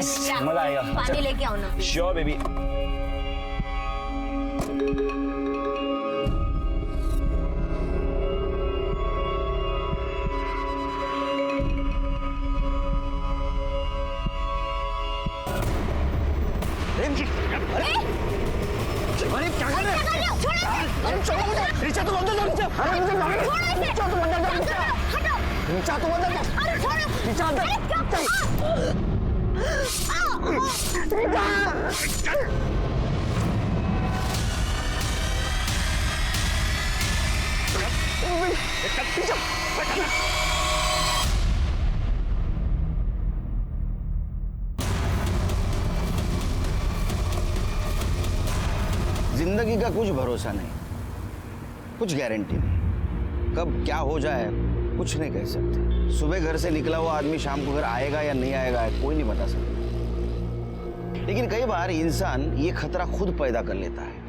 Yes मजा आएगा। पानी लेके आओ ना। Sure baby. अरे क्या कर रहे हो? छोड़ो मुझे। रिचा तुम अंदर जाओ। रिचा अरे मुझे मारो। रिचा तुम अंदर जाओ। रिचा तुम अंदर जाओ। अरे छोड़ो। रिचा अंदर। रिचा। जिंदगी का कुछ भरोसा नहीं, कुछ गारंटी नहीं, कब क्या हो जाए कुछ नहीं कह सकते। सुबह घर से निकला हुआ आदमी शाम को घर आएगा या नहीं आएगा कोई नहीं बता सकता। लेकिन कई बार इंसान ये खतरा खुद पैदा कर लेता है।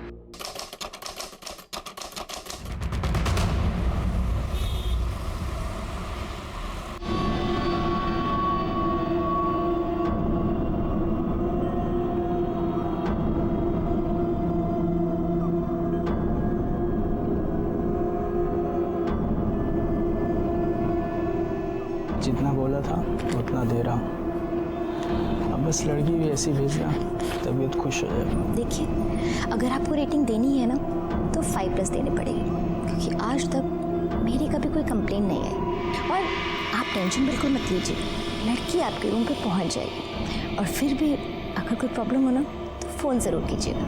जितना बोला था उतना दे रहा हूँ। अब बस लड़की भी ऐसी भेज रहा, तबीयत खुश हो जाएगी। देखिए, अगर आपको रेटिंग देनी है ना तो 5+ देनी पड़ेगी, क्योंकि आज तक मेरी कभी कोई कंप्लेन नहीं आई। और आप टेंशन बिल्कुल मत लीजिए, लड़की आपके रूम पे पहुंच जाएगी। और फिर भी अगर कोई प्रॉब्लम हो ना तो फ़ोन ज़रूर कीजिएगा।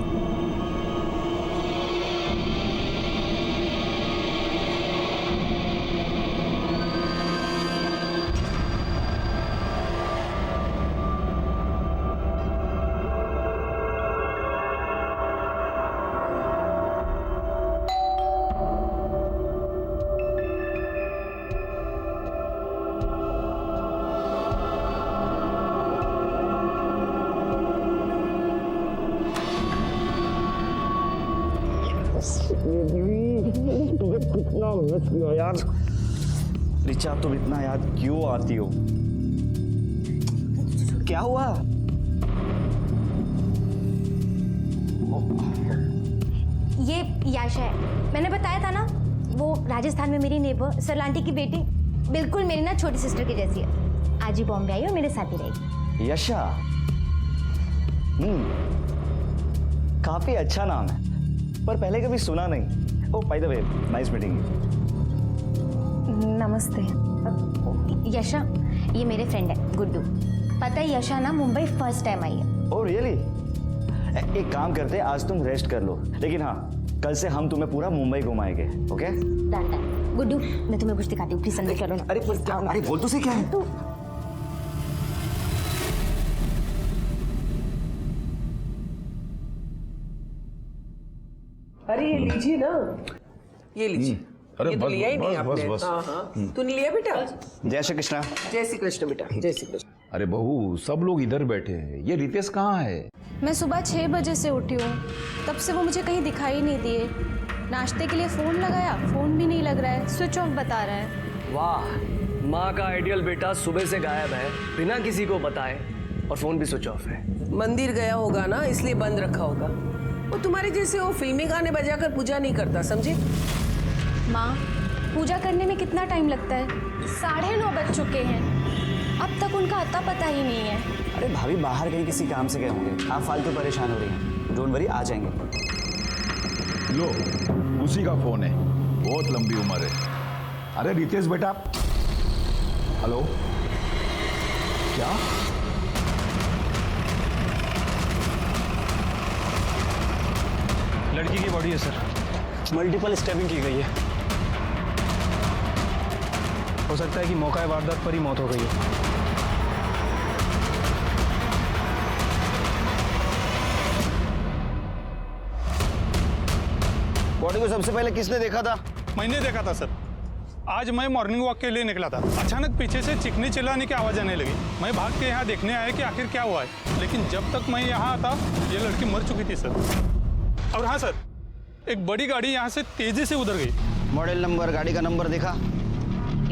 कितना मिस किया यार। रिचा तुम इतना याद क्यों आती हो? क्या हुआ? ये याशा है, मैंने बताया था ना, वो राजस्थान में मेरी नेबर सरलांटी की बेटी, बिल्कुल मेरी ना छोटी सिस्टर की जैसी है। आज ही बॉम्बे आई और मेरे साथ ही रहेगी। यशा। काफी अच्छा नाम है, पर पहले कभी सुना नहीं। Oh by the way, nice meeting you. नमस्ते। यशा, ये मेरे फ्रेंड है गुड्डू। पता है यशा ना मुंबई फर्स्ट टाइम आई है। Oh really? एक काम करते हैं, आज तुम रेस्ट कर लो, लेकिन हाँ कल से हम तुम्हें पूरा मुंबई घुमाएंगे। Okay done. गुड्डू, मैं तुम्हें कुछ दिखाती हूँ, प्लीज अंदर चलो ना। अरे क्या? अरे बोल तो से क्या है? तो अरे ये लीजिए ना, ये लीजिए। अरे ये तो बस, लिया ही नहीं बस, आपने। बस। हाँ हाँ, तूने लिया बेटा? जय श्री कृष्णा। जय श्री कृष्ण बेटा, जय श्री कृष्ण। अरे बहू, सब लोग इधर बैठे हैं, ये रितेश कहाँ है? मैं सुबह 6 बजे से उठी हूँ, तब से वो मुझे कहीं दिखाई नहीं दिए। नाश्ते के लिए फ़ोन लगाया, फ़ोन भी नहीं लग रहा है, स्विच ऑफ बता रहा है। वाह, माँ का आइडियल बेटा सुबह से गायब है बिना किसी को बताए, और फ़ोन भी स्विच ऑफ है। मंदिर गया होगा ना, इसलिए बंद रखा होगा। वो तुम्हारे जैसे वो फिल्मी गाने बजाकर पूजा नहीं करता, समझे? माँ, पूजा करने में कितना टाइम लगता है? 9:30 बज चुके हैं, अब तक उनका अता पता ही नहीं है। अरे भाभी बाहर कहीं किसी काम से गए होंगे, आप फालतू परेशान हो रही हैं। डोंट वरी, आ जाएंगे। लो, उसी का फोन है, बहुत लंबी उम्र है। अरे रितेश बेटा, हेलो, क्या? लड़की की बॉडी है सर, मल्टीपल स्टैबिंग की गई है। हो सकता है कि मौका वारदात पर ही मौत हो गई है। बॉडी को सबसे पहले किसने देखा था? मैंने देखा था सर। आज मैं मॉर्निंग वॉक के लिए निकला था, अचानक पीछे से चिकनी चिल्लाने की आवाज़ आने लगी। मैं भाग के यहाँ देखने आया कि आखिर क्या हुआ है, लेकिन जब तक मैं यहाँ आता ये लड़की मर चुकी थी सर। और हाँ सर, एक बड़ी गाड़ी यहाँ से तेजी से उधर गई। मॉडल नंबर, गाड़ी का नंबर देखा?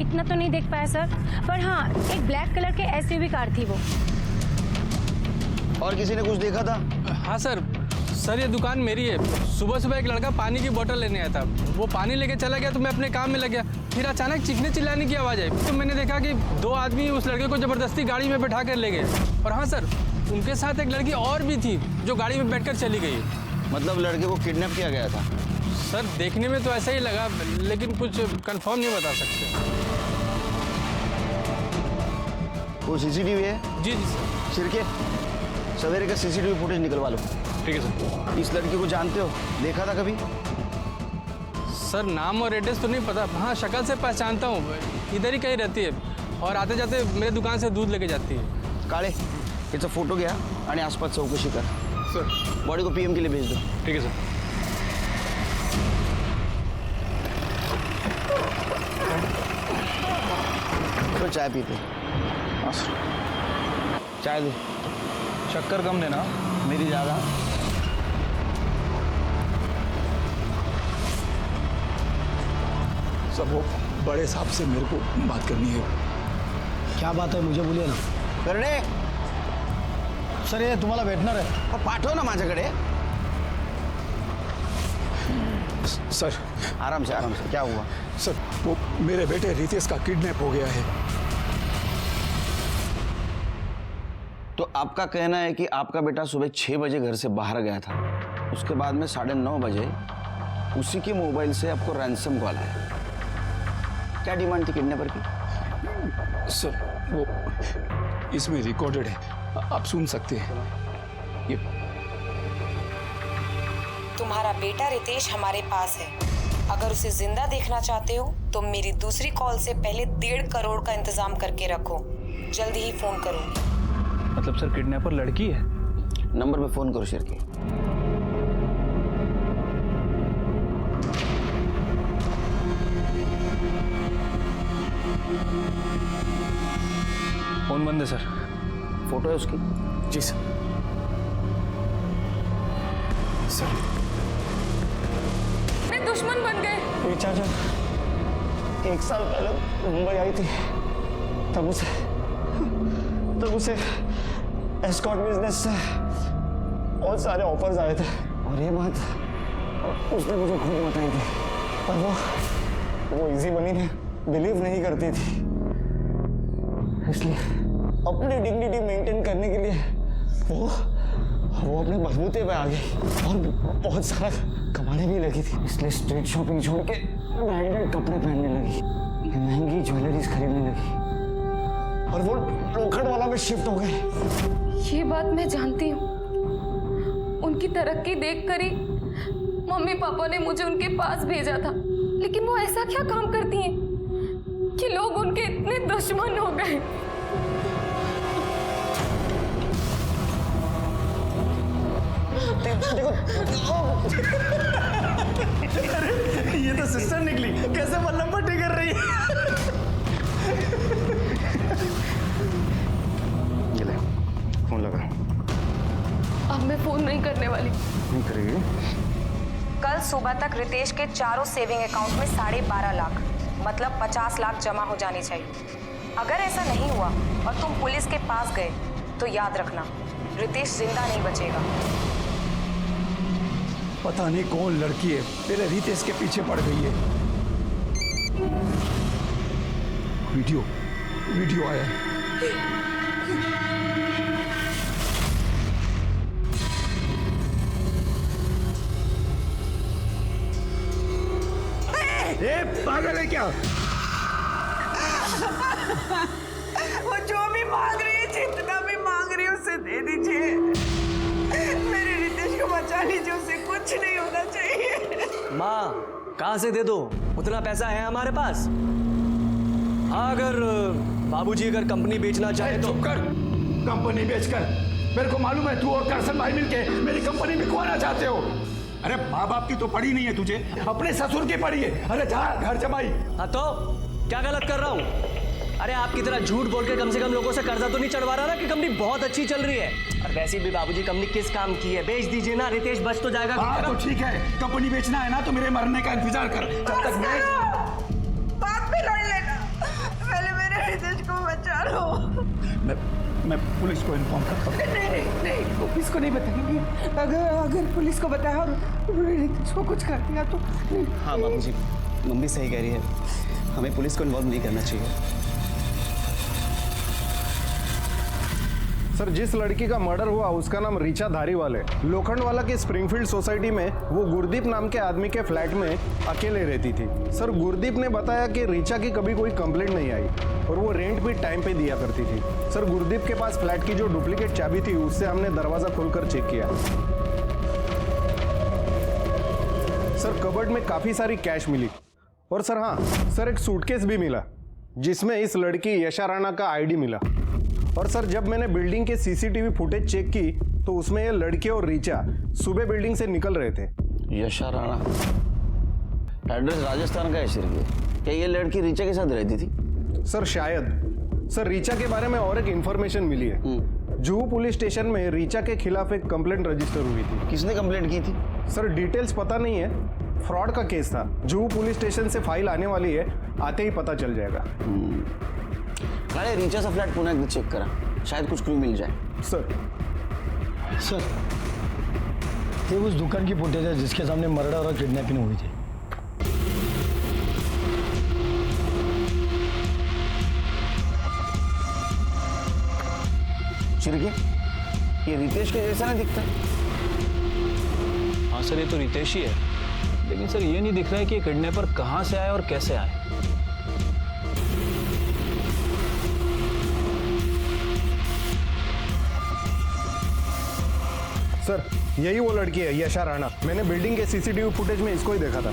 इतना तो नहीं देख पाया सर, पर हाँ एक ब्लैक कलर के SUV कार थी वो। और किसी ने कुछ देखा था? हाँ सर, ये दुकान मेरी है। सुबह सुबह एक लड़का पानी की बोतल लेने आया था, वो पानी लेके चला गया तो मैं अपने काम में लग गया। फिर अचानक चीखने चिल्लाने की आवाज़ आई तो मैंने देखा कि 2 आदमी उस लड़के को ज़बरदस्ती गाड़ी में बैठा कर ले गए। और हाँ सर, उनके साथ एक लड़की और भी थी जो गाड़ी में बैठकर चली गई। मतलब लड़के को किडनैप किया गया था? सर देखने में तो ऐसा ही लगा, लेकिन कुछ कंफर्म नहीं बता सकते। वो सीसीटीवी है? जी जी सर। सिरके, सवेरे का सीसीटीवी फुटेज निकलवा लो। ठीक है सर। इस लड़की को जानते हो? देखा था कभी? सर नाम और एड्रेस तो नहीं पता, हाँ शक्ल से पहचानता हूँ, इधर ही कहीं रहती है और आते जाते मेरे दुकान से दूध लेके जाती है। काळे, याचा फोटो घ्या आणि आसपास चौकशी कर। सर बॉडी को पीएम के लिए भेज दो। ठीक है सर। तो चाय पीते? चाय दो। शक्कर कम देना, मेरी ज़्यादा। सब वो बड़े साहब से मेरे को बात करनी है। क्या बात है मुझे बोलिए ना। करणे, सर ये तुम्हाला भेटणार आहे। पाठव ना माझ्याकडे। सर आराम से, आराम से। क्या हुआ? सर वो मेरे बेटे रितेश का किडनैप हो गया है। तो आपका कहना है कि आपका बेटा सुबह 6 बजे घर से बाहर गया था, उसके बाद में 9:30 बजे उसी के मोबाइल से आपको रैंसम कॉल आया। क्या डिमांड थी किडनैपर की? सर वो इसमें रिकॉर्डेड है, आप सुन सकते हैं। ये तुम्हारा बेटा रितेश हमारे पास है। अगर उसे जिंदा देखना चाहते हो तो मेरी दूसरी कॉल से पहले 1.5 करोड़ का इंतजाम करके रखो। जल्दी ही फोन करूंगी। मतलब सर किडनैपर लड़की है? नंबर पे फोन करो शिरके। फोन बंद है सर। फोटो है उसकी? जी सर। सर मैं दुश्मन बन गए। ऋचा जब 1 साल पहले मुंबई आई थी तब उसे एस्कॉर्ट बिजनेस से बहुत सारे ऑफर्स आए थे और ये बात उसने मुझे खुद बताई थी, पर वो इजी मनी में बिलीव नहीं करती थी। इसलिए अपनी डिग्निटी मेंटेन करने के लिए वो अपने बलबूते पे आ गई और बहुत सारा कमाने भी लगी थी। इसलिए स्ट्रीट शॉपिंग छोड़ के ब्रांडेड कपड़े पहनने लगी, महंगी ज्वेलरीज खरीदने लगी और वो लोखंड वाला में शिफ्ट हो गई। ये बात मैं जानती हूँ। उनकी तरक्की देखकर ही मम्मी पापा ने मुझे उनके पास भेजा था, लेकिन वो ऐसा क्या काम करती हैं कि लोग उनके इतने दुश्मन हो गए। अरे ये तो सिस्टर निकली, कैसे मल्लम पट्टी कर रही है। ये ले, फोन लगा। अब मैं फोन नहीं करने वाली। नहीं करेगी? कल सुबह तक रितेश के चारों सेविंग अकाउंट में 12.5 लाख मतलब 50 लाख जमा हो जानी चाहिए। अगर ऐसा नहीं हुआ और तुम पुलिस के पास गए तो याद रखना रितेश जिंदा नहीं बचेगा। पता नहीं कौन लड़की है मेरे रितेश के पीछे पड़ गई है। वीडियो आया है। पागल है क्या? वो जो भी मांग रही है, जितना भी मांग रही है उसे दे दीजिए। मेरे रितेश को बचा लीजिए, उसे कुछ नहीं होना चाहिए। माँ कहाँ से दे दो, उतना पैसा है हमारे पास। हाँ अगर बाबूजी अगर कंपनी बेचना चाहे तो। चुप कर। कंपनी बेचकर मेरे को मालूम है तू और करसन भाई मिलके मेरी कंपनी बिकवाना चाहते हो। अरे माँ बाप की तो पड़ी नहीं है तुझे, अपने ससुर की पड़ी है। अरे जा घर जमाई। हाँ तो क्या गलत कर रहा हूँ? अरे आपकी तरह झूठ बोल के कम से कम लोगों से कर्जा तो नहीं चढ़वा रहा ना कि कंपनी बहुत अच्छी चल रही है। और वैसे भी बाबूजी कंपनी किस काम की है, बेच दीजिए ना, रितेश बच तो जाएगा। हाँ तो ठीक है, कंपनी बेचना है ना तो मेरे मरने का इंतजार कर। जब तक मैं बात पे लड़ लेना, पहले मेरे रितेश को बचा लो। करो। मैं पुलिस को इन्फॉर्म करता हूँ। नहीं, पुलिस को नहीं बताएंगे। अगर पुलिस को बताया और रितेश को कुछ कर दिया तो। हाँ बाबूजी, मम्मी सही कह रही है, हमें पुलिस को इन्वॉल्व नहीं करना चाहिए। सर, जिस लड़की का मर्डर हुआ उसका नाम रीचा धारीवाल है। लोखंडवाला की स्प्रिंगफील्ड सोसाइटी में वो गुरदीप नाम के आदमी के फ्लैट में अकेले रहती थी। सर, गुरदीप ने बताया कि रीचा की कभी कोई कंप्लेंट नहीं आई और वो रेंट भी टाइम पे दिया करती थी। सर, गुरदीप के पास फ्लैट की जो डुप्लीकेट चाबी थी उससे हमने दरवाजा खोलकर चेक किया। सर, कबर्ड में काफी सारी कैश मिली और सर हाँ सर, एक सूटकेस भी मिला जिसमें इस लड़की यशा राणा का आईडी मिला। और सर, जब मैंने बिल्डिंग के सीसीटीवी फुटेज चेक की तो उसमें ये लड़के और रीचा सुबह बिल्डिंग से निकल रहे थे। यशा राणा, एड्रेस राजस्थान का है सिर्फ। क्या ये लड़की रीचा के साथ रहती थी? सर शायद। सर, रीचा के बारे में और एक इंफॉर्मेशन मिली है। जुहू पुलिस स्टेशन में रीचा के खिलाफ एक कंप्लेंट रजिस्टर हुई थी। किसने कंप्लेंट की थी? सर, डिटेल्स पता नहीं है, फ्रॉड का केस था। जुहू पुलिस स्टेशन से फाइल आने वाली है, आते ही पता चल जाएगा। अरे रीचा सा फ्लैट पुनः एक चेक करा, शायद कुछ क्लू मिल जाए। सर, ये उस दुकान की फुटेज है जिसके सामने मर्डर और किडनैपिंग हुई थी। चिरके, ये रितेश के जैसा ना दिखता है? हाँ सर, ये तो रितेश ही है, लेकिन सर ये नहीं दिख रहा है कि किडनैपर कहाँ से आए और कैसे आए। सर, यही वो लड़की है यशा राणा। मैंने बिल्डिंग के सीसीटीवी फुटेज में इसको ही देखा था।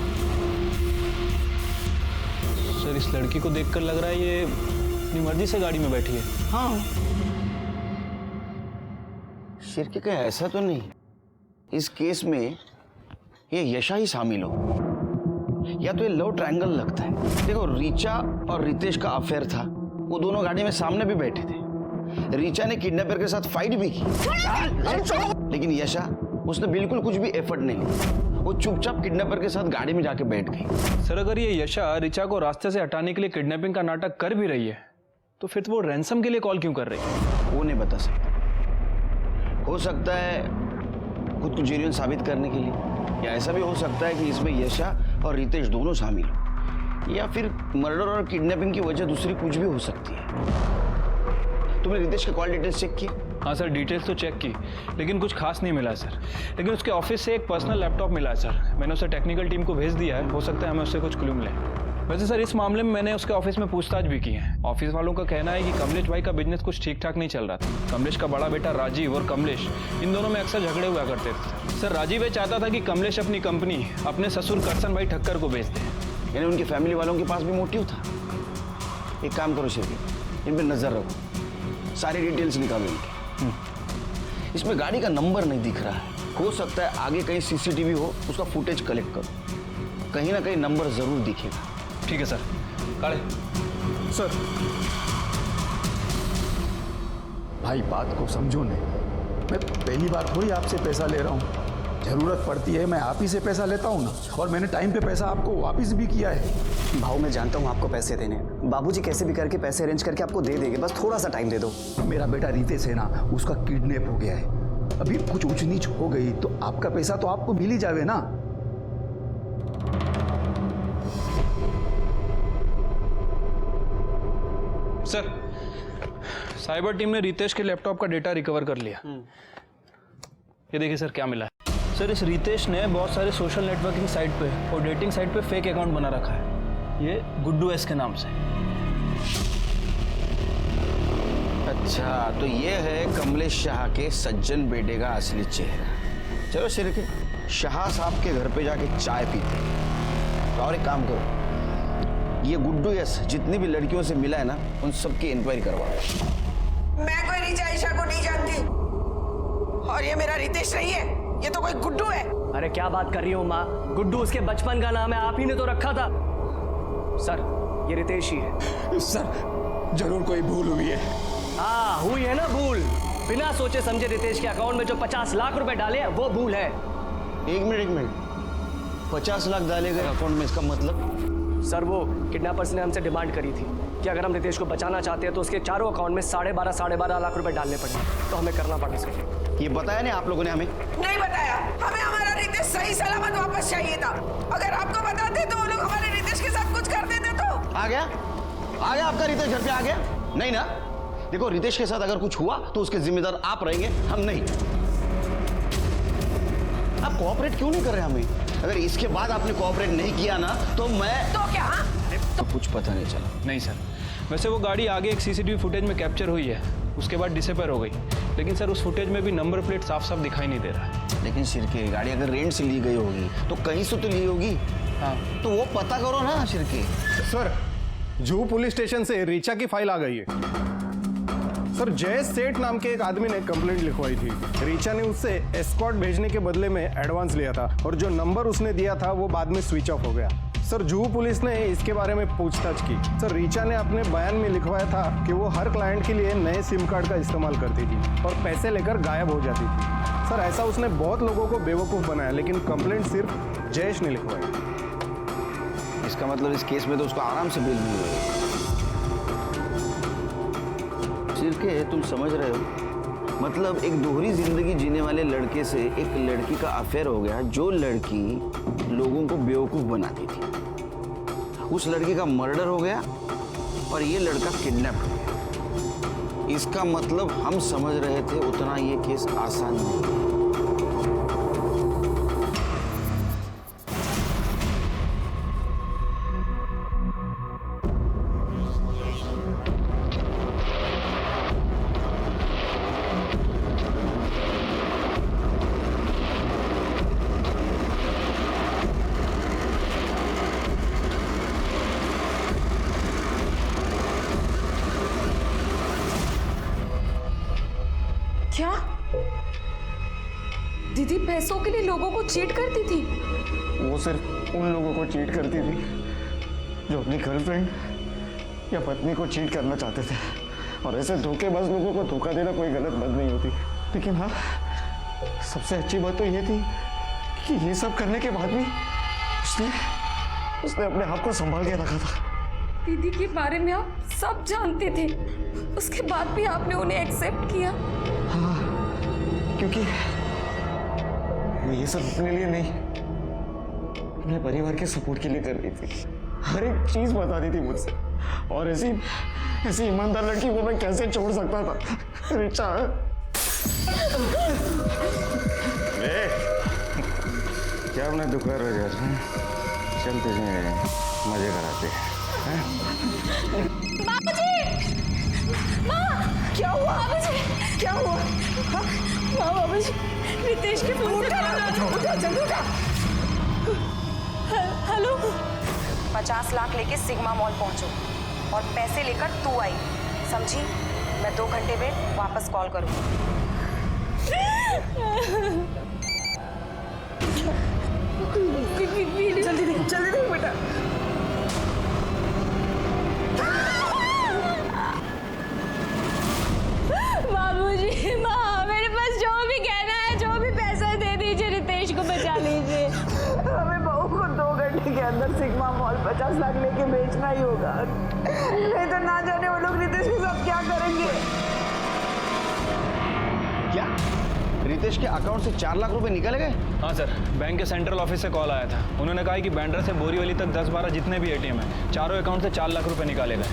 सर, इस लड़की को देखकर लग रहा है ये अपनी मर्जी से गाड़ी में बैठी है। हाँ, शिरके का ऐसा तो नहीं इस केस में ये यशा ही शामिल हो, या तो ये लव ट्रायंगल लगता है। देखो, रीचा और रितेश का अफेयर था, वो दोनों गाड़ी में सामने भी बैठे थे। रीचा ने किडनैपर के साथ फाइट भी की, लेकिन यशा, उसने बिल्कुल कुछ भी एफर्ट नहीं लिया। वो चुपचाप किडनैपर के साथ गाड़ी में जाके बैठ गई। सर, अगर ये यशा रीचा को रास्ते से हटाने के लिए किडनैपिंग का नाटक कर भी रही है तो फिर वो रैंसम के लिए कॉल क्यों कर रही है? वो नहीं बता सकता। हो सकता है खुद को जेन्युइन साबित करने के लिए, या ऐसा भी हो सकता है कि इसमें यशा और रितेश दोनों शामिल हो, या फिर मर्डर और किडनैपिंग की वजह दूसरी कुछ भी हो सकती है। तुमने रितेश के कॉल डिटेल्स चेक किए? हाँ सर, डिटेल्स तो चेक की, लेकिन कुछ खास नहीं मिला सर। लेकिन उसके ऑफिस से एक पर्सनल लैपटॉप मिला है सर। मैंने उसे टेक्निकल टीम को भेज दिया है, हो सकता है हमें उससे कुछ क्लू मिले। वैसे सर, इस मामले में मैंने उसके ऑफिस में पूछताछ भी की है। ऑफिस वालों का कहना है कि कमलेश भाई का बिजनेस कुछ ठीक ठाक नहीं चल रहा था। कमलेश का बड़ा बेटा राजीव और कमलेश, इन दोनों में अक्सर झगड़े हुआ करते थे। सर, राजीव ये चाहता था कि कमलेश अपनी कंपनी अपने ससुर करसन भाई ठक्कर को बेच दे। यानी उनकी फैमिली वालों के पास भी मोटिव था। एक काम करो शिरके, इन पर नजर रखो, सारी डिटेल्स निकालो इनकी। इसमें गाड़ी का नंबर नहीं दिख रहा है, हो सकता है आगे कहीं सीसीटीवी हो, उसका फुटेज कलेक्ट करो, कहीं ना कहीं नंबर जरूर दिखेगा। ठीक है सर। काले सर, भाई बात को समझो नहीं, मैं पहली बार थोड़ी आपसे पैसा ले रहा हूँ। जरूरत पड़ती है मैं आप ही से पैसा लेता हूँ ना, और मैंने टाइम पे पैसा आपको वापस भी किया है। भाव, मैं जानता हूँ आपको पैसे देने, बाबूजी कैसे भी करके पैसे अरेंज करके आपको दे देंगे, बस थोड़ा सा टाइम दे दो। मेरा बेटा रितेश है ना, उसका किडनैप हो गया है। अभी कुछ ऊंच नीच हो गई तो आपका पैसा तो आपको मिल ही जावे ना। सर, साइबर टीम ने रितेश के लैपटॉप का डेटा रिकवर कर लिया। ये देखिए सर, क्या मिला है। सर, इस रितेश ने बहुत सारे सोशल नेटवर्किंग साइट पे और डेटिंग साइट पे फेक अकाउंट बना रखा है, ये गुड्डू एस के नाम से। अच्छा, तो ये है कमलेश शाह के सज्जन बेटे का असली चेहरा। चलो शिरके, शाह साहब के घर पे जाके चाय पीते हैं। तो और एक काम करो, ये गुड्डू यस जितनी भी लड़कियों से मिला है ना, उन सब की इंक्वायरी करवाओ। मैं कोई रीचा ईशा को नहीं जानती, और ये मेरा रितेश नहीं है, ये तो कोई गुड्डू है। अरे क्या बात कर रही हो माँ, गुड्डू उसके बचपन का नाम है, आप ही ने तो रखा था। सर, ये रितेश ही है। सर, जरूर कोई भूल हुई है। हाँ, हुई है ना भूल। बिना सोचे समझे रितेश के अकाउंट में जो 50 लाख रुपए डाले हैं वो भूल है। एक मिनट, 50 लाख डाले गए अकाउंट में, इसका मतलब? सर, वो किडनैपर्स ने हमसे डिमांड करी थी कि अगर हम रितेश को बचाना चाहते हैं तो उसके चारों अकाउंट में 12.5 लाख रुपए डालने पड़ेंगे। तो हमें करना पड़ा सर। ये बताया नहीं आप लोगों ने हमें? नहीं बताया। हमें हमारा रितेश सही सलामत वापस चाहिए था। अगर आपको बताते तो वो लोग हमारे रितेश के साथ कुछ कर देते तो। आ गया आपका रितेश घर पे आ गया? नहीं ना। देखो रितेश के साथ अगर कुछ हुआ तो उसके जिम्मेदार आप रहेंगे, हम नहीं। आप कोऑपरेट क्यों नहीं कर रहे हमें? अगर इसके बाद आपने कोऑपरेट नहीं किया ना तो मैं तो क्या? तो कुछ पता नहीं चला। नहीं सर, वैसे वो गाड़ी आगे एक सीसीटीवी फुटेज में कैप्चर हुई है, उसके बाद डिसअपीयर हो गई। लेकिन सर उस फुटेज में भी नंबर प्लेट साफ साफ दिखाई नहीं दे रहा। लेकिन शिरके गाड़ी अगर रेंट से ली गई होगी तो कहीं से तो ली होगी। हाँ तो वो पता करो ना Shirke. Sir Juhu police station से रीचा की फाइल आ गई है। सर जय सेठ नाम के एक आदमी ने कंप्लेंट लिखवाई थी। रीचा ने उससे एस्कॉर्ट भेजने के बदले में एडवांस लिया था और जो नंबर उसने दिया था वो बाद में स्विच ऑफ हो गया। सर जुहू पुलिस ने इसके बारे में पूछताछ की। सर रीचा ने अपने बयान में लिखवाया था कि वो हर क्लाइंट के लिए नए सिम कार्ड का इस्तेमाल करती थी और पैसे लेकर गायब हो जाती थी। सर ऐसा उसने बहुत लोगों को बेवकूफ़ बनाया, लेकिन कंप्लेंट सिर्फ जयेश ने लिखवाई। इसका मतलब इस केस में तो उसको आराम से बेल मिल गई। शिरके तुम समझ रहे हो? मतलब एक दोहरी जिंदगी जीने वाले लड़के से एक लड़की का अफेयर हो गया, जो लड़की लोगों को बेवकूफ बनाती थी। उस लड़की का मर्डर हो गया और ये लड़का किडनैप हो गया। इसका मतलब हम समझ रहे थे उतना ये केस आसान नहीं। क्या दीदी पैसों के लिए लोगों को चीट करती थी? वो सिर्फ उन लोगों को चीट करती थी जो अपनी गर्लफ्रेंड या पत्नी को चीट करना चाहते थे। और ऐसे धोखेबाज लोगों को धोखा देना कोई गलत बात नहीं होती। लेकिन हाँ, सबसे अच्छी बात तो ये थी कि ये सब करने के बाद भी उसने अपने आप को संभाल के रखा था। दीदी के बारे में आप सब जानते थे, उसके बाद भी आपने उन्हें एक्सेप्ट किया? हाँ, क्योंकि मैं ये सब अपने लिए नहीं, अपने परिवार के सपोर्ट के लिए कर रही थी। हर एक चीज बता दी थी मुझसे। और ऐसी ईमानदार लड़की को मैं कैसे छोड़ सकता था? रिचा क्या अपना दुकान हो जाए, चलते हैं मजे कराते हैं। बाबूजी! माँ! क्या हुआ? बाबूजी! क्या हुआ? हाँ? माँ बाबूजी, रितेश के फोन से हेलो। 50 लाख लेके सिग्मा मॉल पहुंचो और पैसे लेकर तू आई, समझी? मैं 2 घंटे में वापस कॉल करूंगी। जल्दी देख बेटा। बाबूजी, माँ, मेरे पास जो भी कहना है, जो भी पैसा दे दीजिए, रितेश को बचा लीजिए। हमें बहू को 2 घंटे के अंदर सिग्मा मॉल 50 लाख लेके बेचना ही होगा, नहीं तो ना जाने वो लोग रितेश के साथ क्या करेंगे। क्या रितेश के अकाउंट से 4 लाख रुपए निकल गए? हाँ सर, बैंक के सेंट्रल ऑफिस से कॉल आया था। उन्होंने कहा कि बैंड्रा से बोरीवली तक 10-12 जितने भी एटीएम हैं, चारों अकाउंट से 4 लाख रुपए निकाले गए।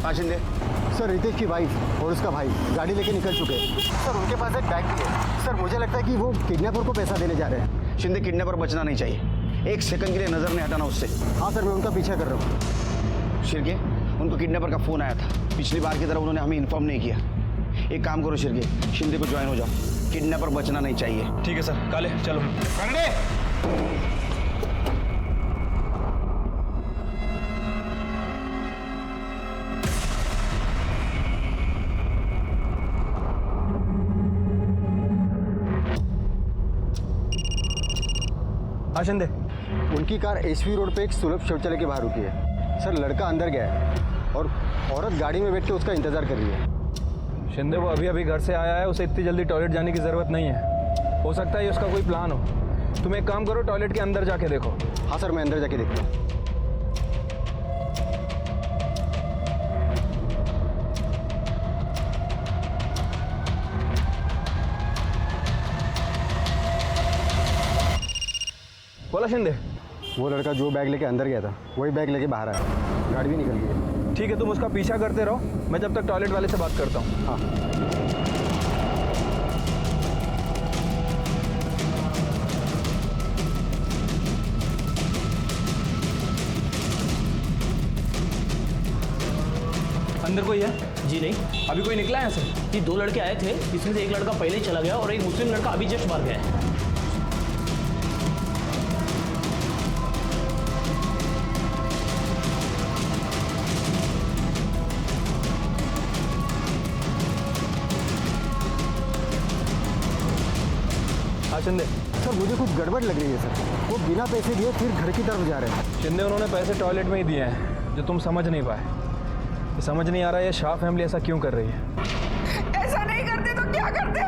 हाँ शिंदे। सर रितेश की वाइफ और उसका भाई गाड़ी लेके निकल चुके हैं। सर उनके पास एक बैग भी है। सर मुझे लगता है कि वो किडनैपर को पैसा देने जा रहे हैं। शिंदे, किडनैपर बचना नहीं चाहिए। 1 सेकंड के लिए नजर नहीं हटाना उससे। हाँ सर, मैं उनका पीछा कर रहा हूँ। शिरके, उनको किडनैपर का फोन आया था। पिछली बार की तरह उन्होंने हमें इन्फॉर्म नहीं किया। एक काम करो शिरके, शिंदे को ज्वाइन हो जाओ। किडनैपर बचना नहीं चाहिए। ठीक है सर। काले चलो। हाँ शिंदे, उनकी कार एसवी रोड पे एक सुलभ शौचालय के बाहर रुकी है। सर लड़का अंदर गया है और औरत गाड़ी में बैठ के उसका इंतजार कर रही है। शिंदे वो अभी घर से आया है, उसे इतनी जल्दी टॉयलेट जाने की ज़रूरत नहीं है। हो सकता है ये उसका कोई प्लान हो। तुम एक काम करो, टॉयलेट के अंदर जाके देखो। हाँ सर, मैं अंदर जाके देखता हूँ। बोला शिंदे। वो लड़का जो बैग लेके अंदर गया था वही बैग लेके बाहर आया, गाड़ी भी निकल गई। ठीक है, तुम उसका पीछा करते रहो, मैं जब तक टॉयलेट वाले से बात करता हूँ। हाँ। अंदर कोई है? जी नहीं। अभी कोई निकला है सर? ये 2 लड़के आए थे, इसमें से एक लड़का पहले ही चला गया और एक मुस्लिम लड़का अभी जस्ट बाहर गया है। शिंदे। सर मुझे कुछ गड़बड़ लग रही है सर, वो बिना पैसे दिए फिर घर की तरफ जा रहे हैं। शिंदे, उन्होंने पैसे टॉयलेट में ही दिए हैं, जो तुम समझ नहीं पाए। ये समझ नहीं आ रहा है ये शाह फैमिली ऐसा क्यों कर रही है। ऐसा नहीं करते तो क्या करते?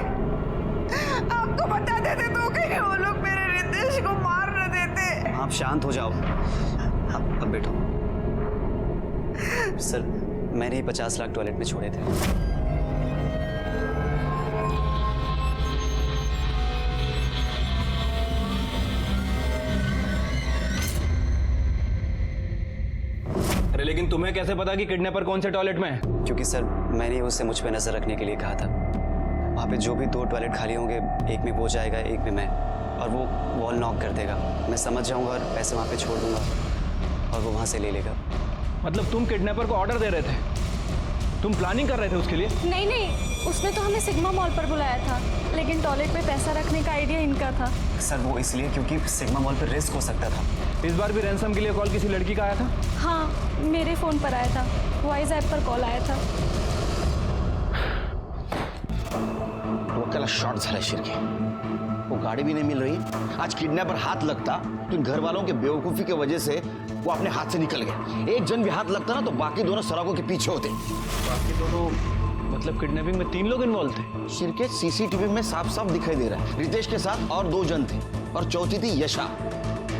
आपको बता देते तो कहीं वो लोग मेरे रितेश को मार न देते। आप शांत हो जाओ। अब बैठो। सर, मैंने ही 50 लाख टॉयलेट में छोड़े थे। लेकिन तुम्हें कैसे पता कि किडनैपर कौन से टॉयलेट में है? क्योंकि सर, मैंने उसे मुझ पे नजर रखने के लिए कहा था। वहाँ पे जो भी 2 टॉयलेट खाली होंगे, एक में वो जाएगा, एक में मैं, और वो वॉल नॉक कर देगा। मैं समझ जाऊंगा और पैसे वहाँ पे छोड़ दूंगा और वो वहाँ से ले लेगा। मतलब तुम किडनैपर को ऑर्डर दे रहे थे? तुम प्लानिंग कर रहे थे उसके लिए? नहीं नहीं, उसने तो हमें सिग्मा मॉल पर बुलाया था, लेकिन टॉयलेट पे पैसा रखने का आइडिया इनका था। सर, वो इसलिए क्योंकि सिग्मा मॉल पर रिस्क हो सकता था। इस बार भी रैंसम के लिए कॉल किसी लड़की का आया था? हाँ, मेरे फ़ोन पर आया था, वॉइस ऐप पर कॉल आया था। डोक्याला शॉट झाला शिर्के। वो गाड़ी भी नहीं मिल रही। आज किडनैपर हाथ लगता तो इन घर वालों के बेवकूफी की वजह से वो अपने हाथ से निकल गए। एक जन भी हाथ लगता ना तो बाकी दोनों सड़कों के पीछे होते। बाकी दोनों मतलब किडनैपिंग में 3 लोग इन्वॉल्व थे? शिर्के, सीसीटीवी में साफ साफ दिखाई दे रहा है। रितेश के साथ और 2 जन थे और चौथी थी यशा,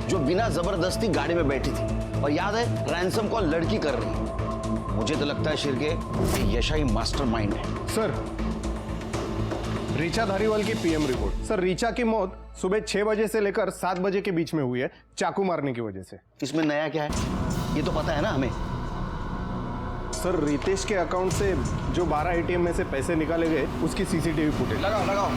जो बिना जबरदस्ती गाड़ी में बैठी थी। और याद है, रैंसम कॉल लड़की कर रही है। मुझे तो लगता है शिर्के, ये यशा ही मास्टरमाइंड है। सर, रीचा धारीवाल की पीएम रिपोर्ट। सर, रीचा की मौत सुबह 6 बजे से लेकर 7 बजे के बीच में हुई है, चाकू मारने की वजह से। इसमें नया क्या है, ये तो पता है ना हमें। सर, रितेश के अकाउंट से जो 12 एटीएम में से पैसे निकाले गए, उसकी सीसीटीवी फुटेज। लगाओ।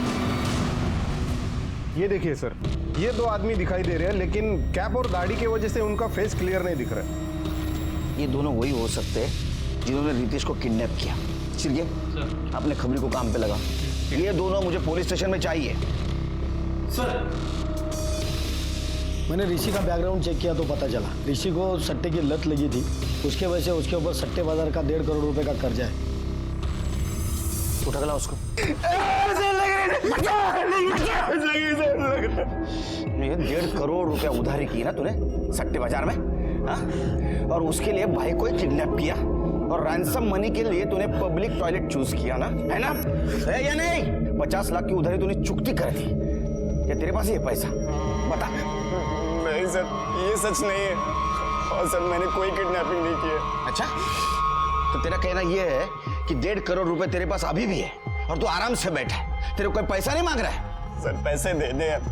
ये देखिए सर, ये 2 आदमी दिखाई दे रहे हैं, लेकिन कैप और दाढ़ी की वजह से उनका फेस क्लियर नहीं दिख रहा है। ये दोनों वही हो सकते हैं जिन्होंने रितेश को किडनैप किया। चिरगे, अपने खबरी को काम पे लगा। ये दोनों मुझे पुलिस स्टेशन में चाहिए। सर, मैंने ऋषि का बैकग्राउंड चेक किया तो पता चला ऋषि को सट्टे की लत लगी थी। उसके वजह से उसके ऊपर सट्टे बाजार का 1.5 करोड़ रुपए का कर्जा है। उठा गला उसको। ये 1.5 करोड़ रुपया उधारी की ना तूने सट्टे बाजार में, हा? और उसके लिए भाई को किडनैप किया और रैंसम मनी के लिए तूने पब्लिक टॉयलेट चूज किया ना, है ना? है या नहीं? 50 लाख की उधारी तूने चुकती कर दी। क्या तेरे पास ये पैसा? बता। नहीं सर, ये सच नहीं है। और सर, मैंने कोई किडनैपिंग नहीं की है। अच्छा, तो तेरा कहना ये है कि 1.5 करोड़ रुपए तेरे पास अभी भी है और तू आराम से बैठा है, तेरे कोई पैसा नहीं मांग रहा है? सर, पैसे दे दे यार,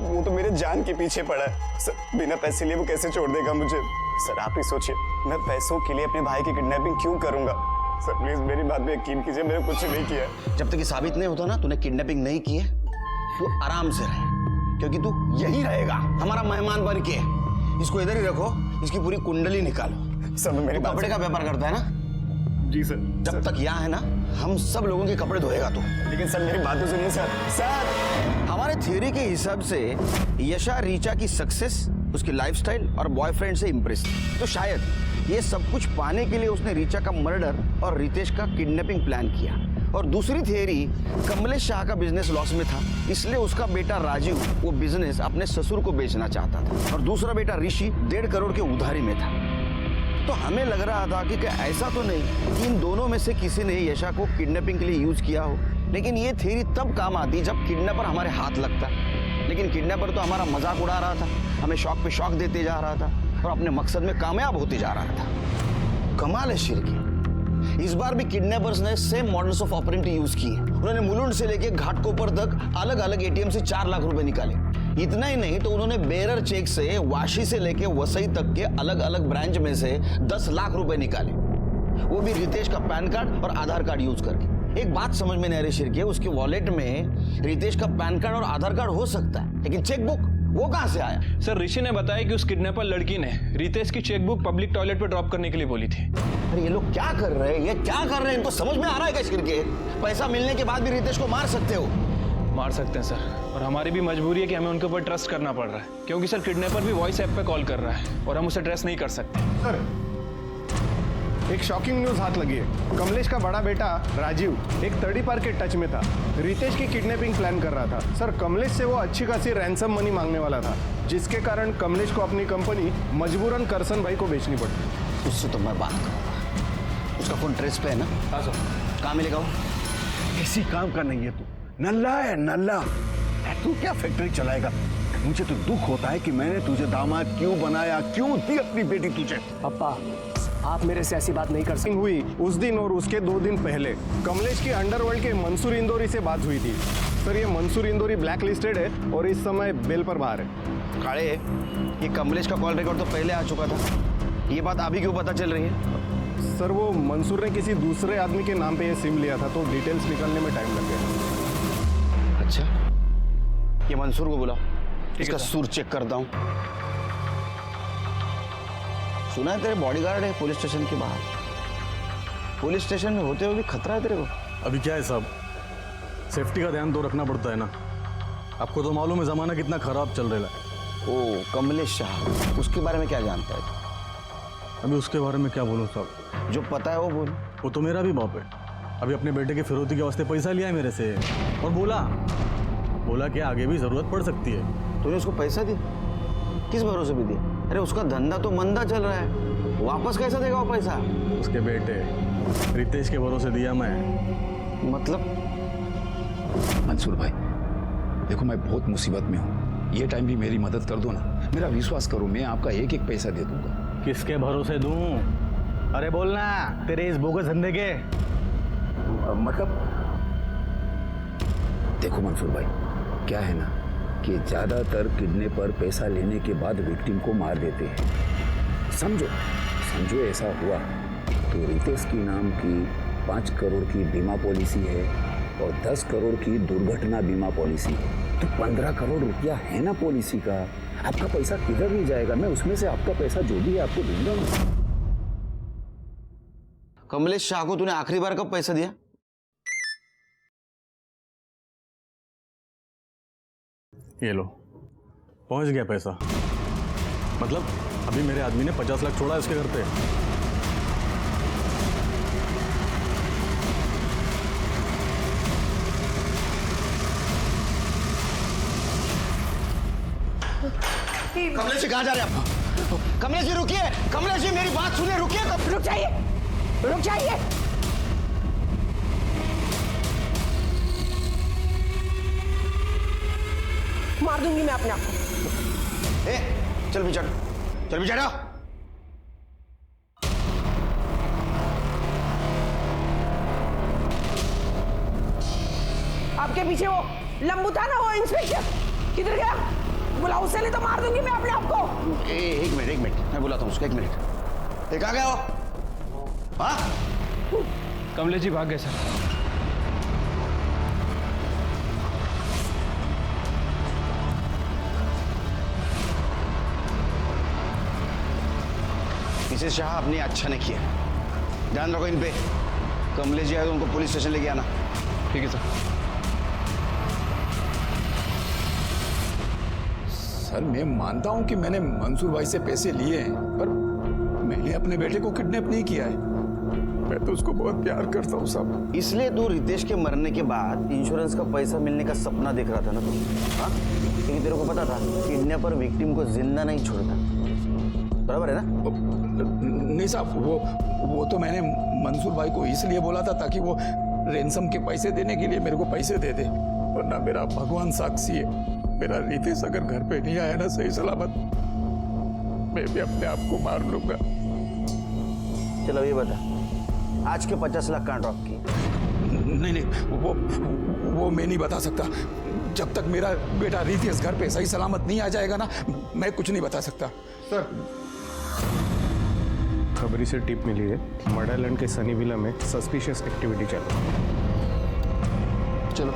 वो तो मेरे जान के पीछे पड़ा है। सर, बिना पैसे लिए वो कैसे छोड़ देगा मुझे? सर, आप ही सोचिए, मैं पैसों के लिए अपने भाई की किडनैपिंग क्यों करूंगा? सर प्लीज मेरी बात पे यकीन कीजिए, मैंने कुछ नहीं किया। जब तक ये साबित नहीं होता ना तूने किडनैपिंग नहीं की है, तू आराम से रहे, क्योंकि तू यही रहेगा हमारा मेहमान बन के। इसको इधर ही रखो, इसकी पूरी कुंडली निकालो। सर, मेरी कपड़े का व्यापार करता है ना? जी सर। जब तक यहाँ है ना, हम सब लोगों के कपड़े धोएगा तू। लेकिन सर, मेरी बात तो सुनिए सर। सर, हमारे थ्योरी के हिसाब से यशा रीचा की सक्सेस, उसकी लाइफस्टाइल और बॉयफ्रेंड से इंप्रेस थी। तो शायद ये सब कुछ पाने के लिए उसने रीचा का मर्डर और रितेश का किडनैपिंग प्लान किया। और दूसरी थियरी, कमलेश शाह का बिजनेस लॉस में था, इसलिए उसका बेटा राजीव वो बिजनेस अपने ससुर को बेचना चाहता था और दूसरा बेटा ऋषि 1.5 करोड़ के उधारी में था। तो हमें लग रहा था कि ऐसा तो नहीं कि इन दोनों में से किसी ने यशा को किडनैपिंग के लिए यूज किया हो, लेकिन ये थियरी तब काम आती जब किडनैपर हमारे हाथ लगता। लेकिन किडनैपर तो हमारा मजाक उड़ा रहा था, हमें शौक पे शौक देते जा रहा था और अपने मकसद में कामयाब होते जा रहा था। कमाल है शिरकी, इस बार भी किडनैपर्स ने सेम मॉडल्स ऑफ ऑपरेंटी यूज किए। उन्होंने मुलुंड से लेके घाटकोपर तक अलग अलग एटीएम से 4 लाख रुपए निकाले। इतना ही नहीं तो उन्होंने बेरर चेक से वाशी से लेके वसई तक के अलग अलग ब्रांच में से 10 लाख रुपए निकाले, वो भी रितेश का पैन कार्ड और आधार कार्ड यूज करके। एक बात समझ में नहीं आ रही शिरकी, उसके वॉलेट में रितेश का पैन कार्ड और आधार कार्ड हो सकता है, लेकिन चेकबुक वो कहां से आया? सर ऋषि ने बताया कि उस किडनैपर लड़की ने रितेश की चेकबुक पब्लिक टॉयलेट पे ड्रॉप करने के लिए बोली थी। अरे ये लोग क्या कर रहे हैं, ये क्या कर रहे हैं? इनको समझ में आ रहा है क्या शिरके? पैसा मिलने के बाद भी रितेश को मार सकते हो? मार सकते हैं सर, और हमारी भी मजबूरी है कि हमें उनके ऊपर ट्रस्ट करना पड़ रहा है, क्योंकि सर किडनैपर भी वॉइस ऐप पे कॉल कर रहा है और हम उसे ट्रस्ट नहीं कर सकते। सर एक शॉकिंग न्यूज हाथ लगी है। कमलेश का बड़ा बेटा राजीव एक थर्ड पार्टी के टच में था, रितेश की किडनैपिंग प्लान कर रहा था। सर कमलेश से वो अच्छी खासी रैंसम मनी मांगने वाला था, जिसके कारण कमलेश को अपनी कंपनी मजबूरन करसन भाई को बेचनी पड़ी। उससे तो मैं बात करूंगा। उसका फोन ट्रेस पे है ना? हाँ सर। कहाँ मिलेगा वो? किसी काम का नहीं है तू, नल्ला है नल्ला। तू क्या फैक्ट्री चलाएगा? मुझे तो दुख होता है कि मैंने तुझे दामाद क्यों बनाया, क्यों दी अपनी बेटी तुझे। पापा आप मेरे से ऐसी बात नहीं कर सकते। हुई उस दिन और उसके 2 दिन पहले कमलेश की अंडरवर्ल्ड के मंसूर इंदौरी से बात हुई थी। सर ये मंसूर इंदौरी ब्लैक लिस्टेड है और इस समय बेल पर बाहर है। काले, ये कमलेश का कॉल रिकॉर्ड तो पहले आ चुका था, ये बात अभी क्यों पता चल रही है? सर वो मंसूर ने किसी दूसरे आदमी के नाम पे ये सिम लिया था, तो डिटेल्स निकालने में टाइम लग गया। अच्छा, ये मंसूर को बुलाओ, इसका सुर चेक करता हूँ। सुना है तेरे बॉडीगार्ड है पुलिस स्टेशन के बाहर। पुलिस स्टेशन में होते हुए भी खतरा है तेरे को? अभी क्या है साहब, सेफ्टी का ध्यान तो रखना पड़ता है ना। आपको तो मालूम है जमाना कितना खराब चल रहा है। ओ कमलेश शाह, उसके बारे में क्या जानता है? अभी उसके बारे में क्या बोलूं साहब? जो पता है वो बोल। वो तो मेरा भी बाप है। अभी अपने बेटे के फिरौती के वास्ते पैसा लिया है मेरे से और बोला कि आगे भी जरूरत पड़ सकती है। तूने उसको पैसा दिया? किस भरोसे भी दिया? अरे उसका धंधा तो मंदा चल रहा है, वापस कैसा देगा वो पैसा? उसके बेटे रितेश के भरोसे दिया मैं। मतलब? मंसूर भाई देखो, मैं बहुत मुसीबत में हूँ, ये टाइम भी मेरी मदद कर दो ना। मेरा विश्वास करो, मैं आपका एक एक पैसा दे दूंगा। किसके भरोसे दूं? अरे बोलना तेरे इस बोगस धंधे के। मतलब देखो मंसूर भाई, क्या है ना कि ज्यादातर किडनैपर पैसा लेने के बाद विक्टिम को मार देते हैं। समझो ऐसा हुआ तो रितेश की नाम की 5 करोड़ की बीमा पॉलिसी है और 10 करोड़ की दुर्घटना बीमा पॉलिसी है, तो 15 करोड़ रुपया है ना पॉलिसी का। आपका पैसा किधर नहीं जाएगा, मैं उसमें से आपका पैसा जो भी है आपको दूंगा ना। कमलेश शाह को तूने आखिरी बार कब पैसा दिया? ये लो, पहुंच गया पैसा। मतलब अभी मेरे आदमी ने 50 लाख छोड़ा है उसके घर पे। कमलेश जी कहाँ जा रहे हैं आप? कमलेश जी रुकिए, कमलेश जी मेरी बात सुनिए, रुकिए। रुक जाइए। मार दूंगी मैं अपने आप को। ए, चल पीछे हटो। आपके पीछे वो लंबू था ना, वो इंस्पेक्टर किधर गया? बुलाओ, उसे नहीं तो मार दूंगी मैं अपने आप को। एक मिनट मैं बुलाता हूँ उसको, 1 मिनट। कहाँ गया वो? हाँ? कमलेश जी भाग गए सर। मिसेस शाह आपने अच्छा नहीं किया, ध्यान रखो इन पे। कमलेश जी आए तो उनको पुलिस स्टेशन लेके आना। ठीक है सर। सर मैं मानता हूं कि मैंने मंसूर भाई से पैसे लिए हैं, पर मैंने अपने बेटे को किडनैप नहीं किया है। मैं तो उसको बहुत प्यार करता हूँ साहब। इसलिए तू रितेश के मरने के बाद इंश्योरेंस का पैसा मिलने का सपना देख रहा था ना तू? हाँ, क्योंकि तेरे को पता था किडनैपर विक्टिम को जिंदा नहीं छोड़ता, बराबर है ना? नहीं साहब, वो तो मैंने मंसूर भाई को इसलिए बोला था ताकि वो रेंसम के पैसे देने के लिए मेरे को पैसे दे दे, वरना मेरा भगवान साक्षी है मेरा रितेश अगर घर पे नहीं आया ना सही सलामत, मैं भी अपने आप को मार लूंगा। चलो ये बता, आज के 50 लाख कहाँ ड्रॉप किए? नहीं वो मैं नहीं बता सकता। जब तक मेरा बेटा रितेश घर पे सही सलामत नहीं आ जाएगा ना, मैं कुछ नहीं बता सकता। सर, खबरी से टिप मिली है, मर्डर लैंड के सनी विला में सस्पिशियस एक्टिविटी चल रही है। चलो